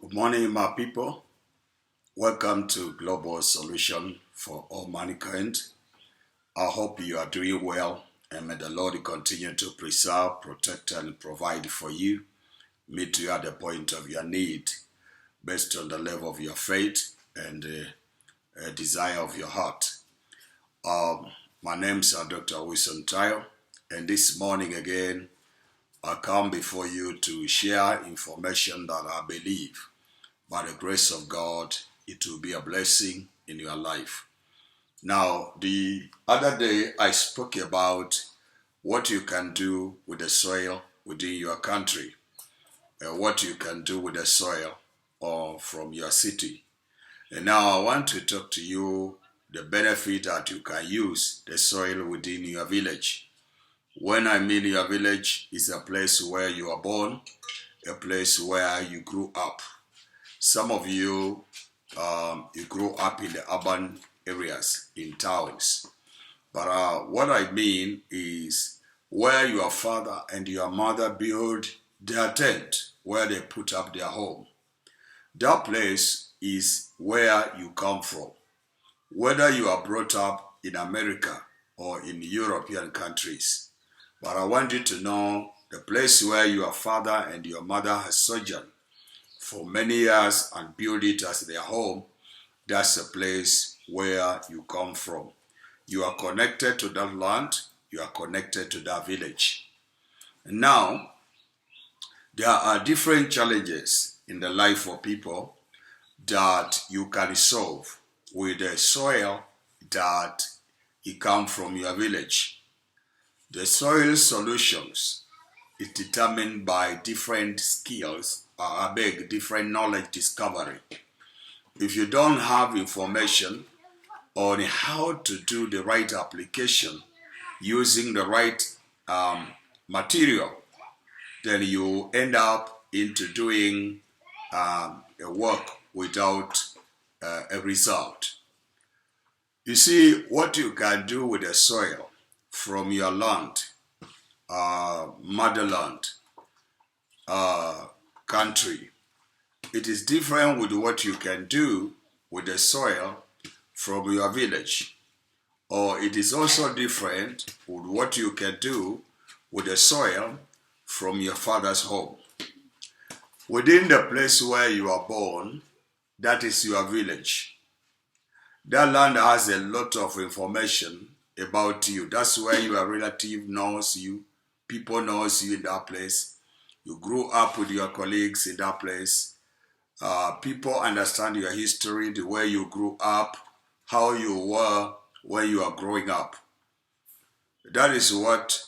Good morning, my people. Welcome to Global Solution for All Mankind. I hope you are doing well, and may the Lord continue to preserve, protect, and provide for you, meet you at the point of your need, based on the level of your faith and the desire of your heart. My name is Dr. Wilson Tayo, and this morning again, I come before you to share information that I believe, by the grace of God, it will be a blessing in your life. Now, the other day I spoke about what you can do with the soil within your country, what you can do with the soil or from your city. And now I want to talk to you the benefit that you can use the soil within your village. When I mean your village, is a place where you are born, a place where you grew up. Some of you, you grew up in the urban areas, in towns. But what I mean is where your father and your mother built their tent, where they put up their home. That place is where you come from. Whether you are brought up in America or in European countries. But I want you to know the place where your father and your mother has sojourned for many years and build it as their home, that's a place where you come from. You are connected to that land, you are connected to that village. Now, there are different challenges in the life of people that you can solve with the soil that it comes from your village. The soil solutions is determined by different skills, different knowledge discovery. If you don't have information on how to do the right application using the right material, then you end up into doing a work without a result. You see, what you can do with the soil from your land, motherland, country, it is different with what you can do with the soil from your village. Or it is also different with what you can do with the soil from your father's home. Within the place where you are born, that is your village. That land has a lot of information about you. That's where your relative knows you, people knows you in that place. You grew up with your colleagues in that place. People understand your history, the way you grew up, how you were when you are growing up. That is what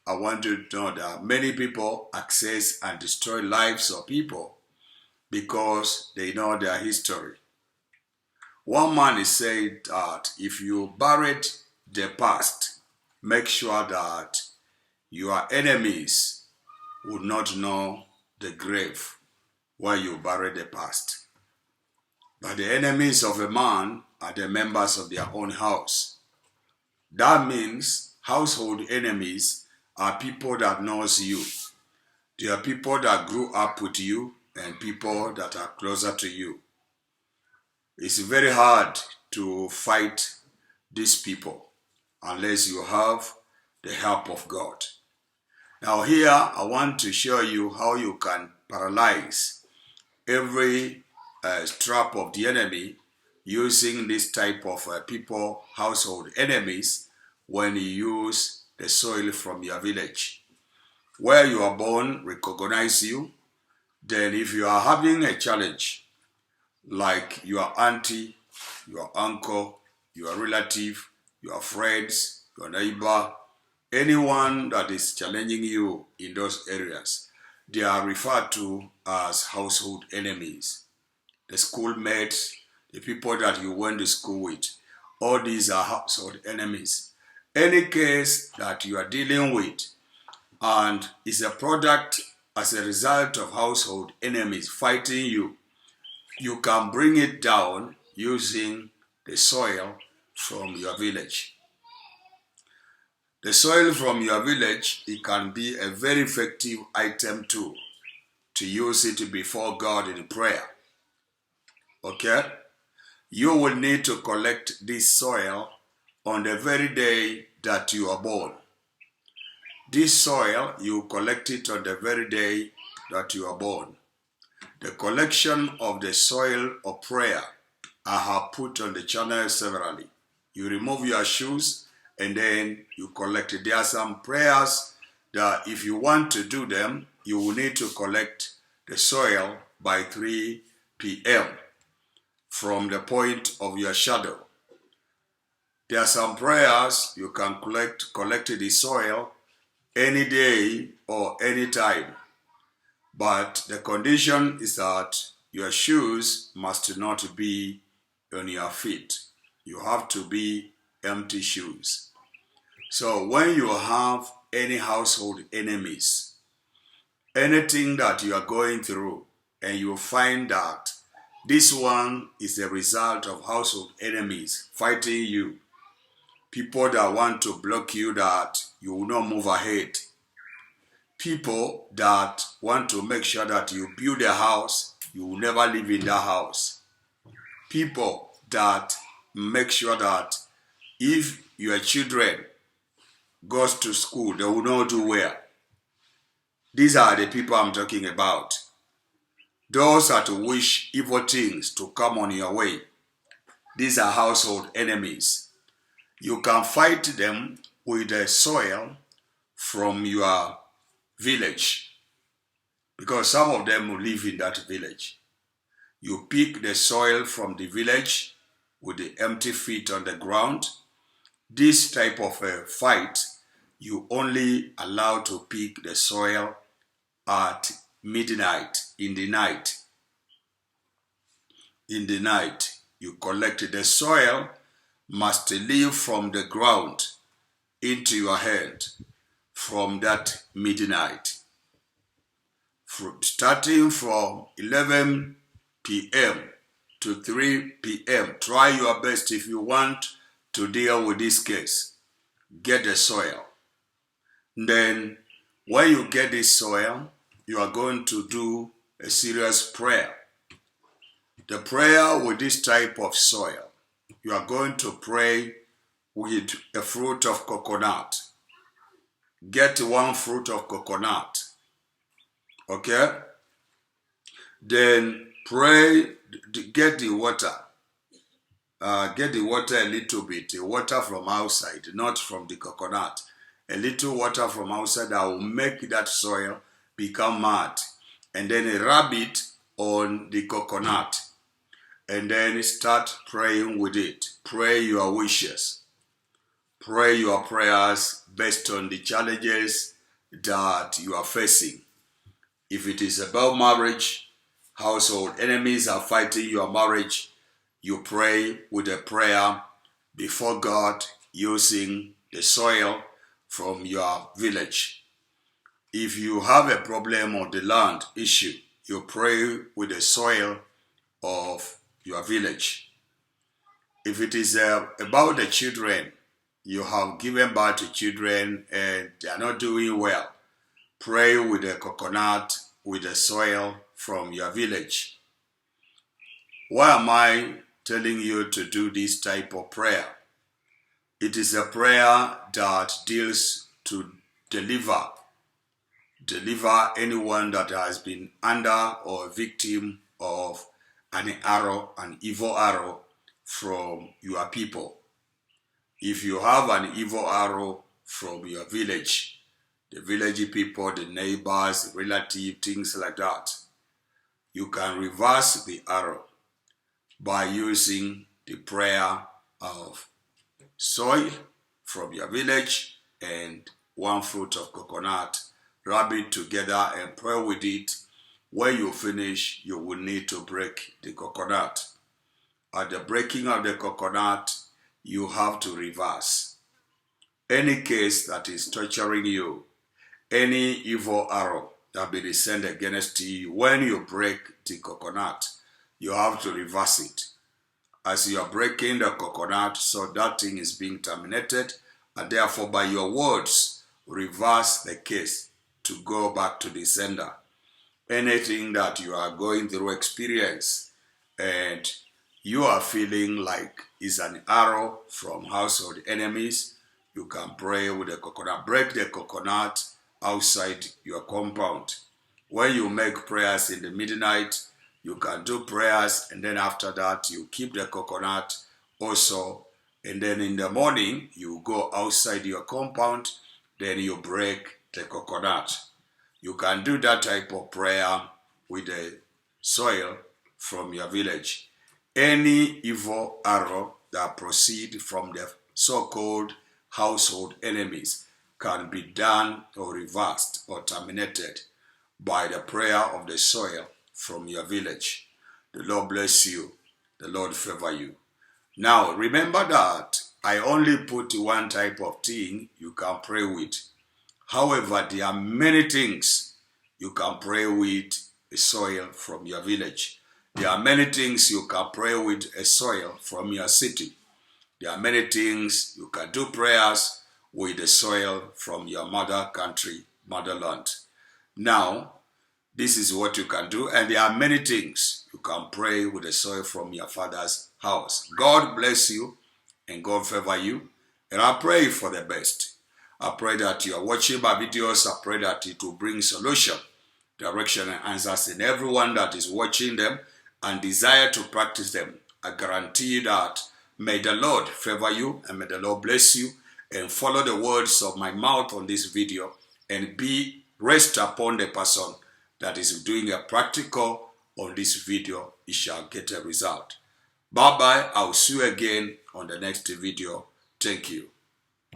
I want you to know, that many people access and destroy lives of people because they know their history. One man is saying that if you buried the past, make sure that your enemies would not know the grave where you bury the past. But the enemies of a man are the members of their own house. That means household enemies are people that knows you. They are people that grew up with you and people that are closer to you. It's very hard to fight these people unless you have the help of God. Now here I want to show you how you can paralyze every trap of the enemy using this type of people, household enemies, when you use the soil from your village. Where you are born, recognize you. Then if you are having a challenge, like your auntie, your uncle, your relative, your friends, your neighbor, anyone that is challenging you in those areas, they are referred to as household enemies. The schoolmates, the people that you went to school with, all these are household enemies. Any case that you are dealing with and is a product as a result of household enemies fighting you, you can bring it down using the soil from your village. The soil from your village, it can be a very effective item tool to use it before God in prayer. Okay? You will need to collect this soil on the very day that you are born. This soil, you collect it on the very day that you are born. The collection of the soil of prayer I have put on the channel severally. You remove your shoes and then you collect it. There are some prayers that if you want to do them, you will need to collect the soil by 3 p.m. from the point of your shadow. There are some prayers you can collect the soil any day or any time. But the condition is that your shoes must not be on your feet. You have to be empty shoes. So when you have any household enemies, anything that you are going through, and you find that this one is a result of household enemies fighting you, people that want to block you that you will not move ahead, people that want to make sure that you build a house, you will never live in that house. People that make sure that if your children goes to school, they will not do well. These are the people I'm talking about. Those that wish evil things to come on your way. These are household enemies. You can fight them with the soil from your village, because some of them will live in that village. You pick the soil from the village with the empty feet on the ground. This type of a fight, you only allow to pick the soil at midnight, in the night. In the night, you collect the soil, must leave from the ground into your hand from that midnight. Starting from 11 p.m. to 3 p.m., try your best if you want to deal with this case. Get the soil. Then, when you get this soil, you are going to do a serious prayer. The prayer with this type of soil, you are going to pray with a fruit of coconut. Get 1 fruit of coconut. Okay? Then pray, get the water. Get the water a little bit, the water from outside, not from the coconut. A little water from outside that will make that soil become mud. And then rub it on the coconut. And then start praying with it. Pray your wishes. Pray your prayers based on the challenges that you are facing. If it is about marriage, household enemies are fighting your marriage, you pray with a prayer before God using the soil from your village. If you have a problem on the land issue, you pray with the soil of your village. If it is about the children, you have given birth to children and they are not doing well, pray with the coconut, with the soil from your village. Why am I telling you to do this type of prayer? It is a prayer that deals to deliver anyone that has been under or a victim of an arrow, an evil arrow from your people. If you have an evil arrow from your village, the village people, the neighbors, relatives, things like that, you can reverse the arrow by using the prayer of soil from your village and 1 fruit of coconut. Rub it together and pray with it. When you finish, you will need to break the coconut. At the breaking of the coconut, you have to reverse any case that is torturing you, any evil arrow that will be sent against you. When you break the coconut, you have to reverse it. As you are breaking the coconut, so that thing is being terminated, and therefore by your words, reverse the case to go back to the sender. Anything that you are going through experience, and you are feeling like it's an arrow from household enemies, you can pray with the coconut. Break the coconut outside your compound. When you make prayers in the midnight, you can do prayers, and then after that, you keep the coconut also. And then in the morning, you go outside your compound, then you break the coconut. You can do that type of prayer with the soil from your village. Any evil arrow that proceed from the so-called household enemies can be done or reversed or terminated by the prayer of the soil from your village. The Lord bless you. The Lord favor you. Now, remember that I only put one type of thing you can pray with. However, there are many things you can pray with a soil from your village. There are many things you can pray with a soil from your city. There are many things you can do prayers with the soil from your mother country, motherland. Now, this is what you can do, and there are many things you can pray with the soil from your father's house. God bless you and God favor you, and I pray for the best. I pray that you are watching my videos. I pray that it will bring solution, direction, and answers in everyone that is watching them and desire to practice them. I guarantee that may the Lord favor you and may the Lord bless you, and follow the words of my mouth on this video and rest upon the person that is doing a practical on this video. He shall get a result. Bye-bye. I'll see you again on the next video. Thank you.